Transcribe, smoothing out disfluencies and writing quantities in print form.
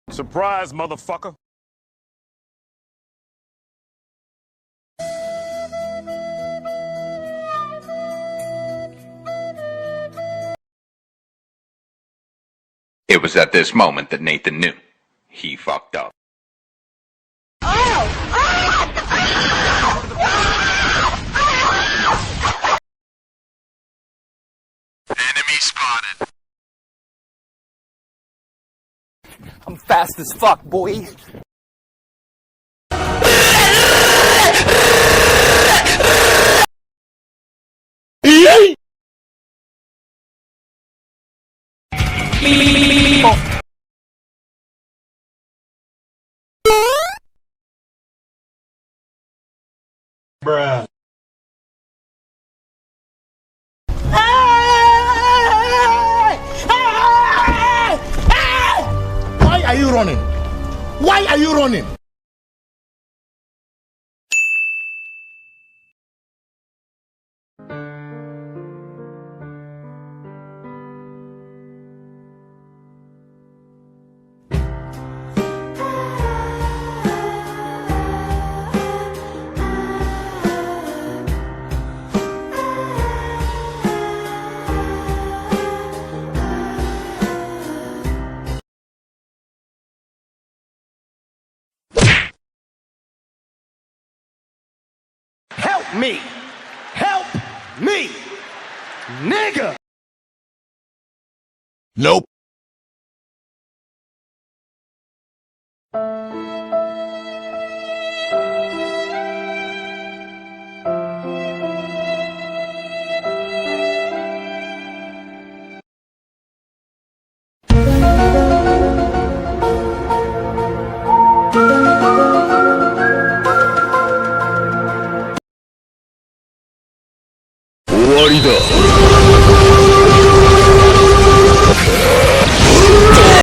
Surprise, motherfucker. It was at this moment that Nathan knew. He fucked up. Enemy spotted. I'm fast as fuck, boy. Bruh. Why are you running? Why are you running? Help me! Help me! Nigga! Nope.終わりだ。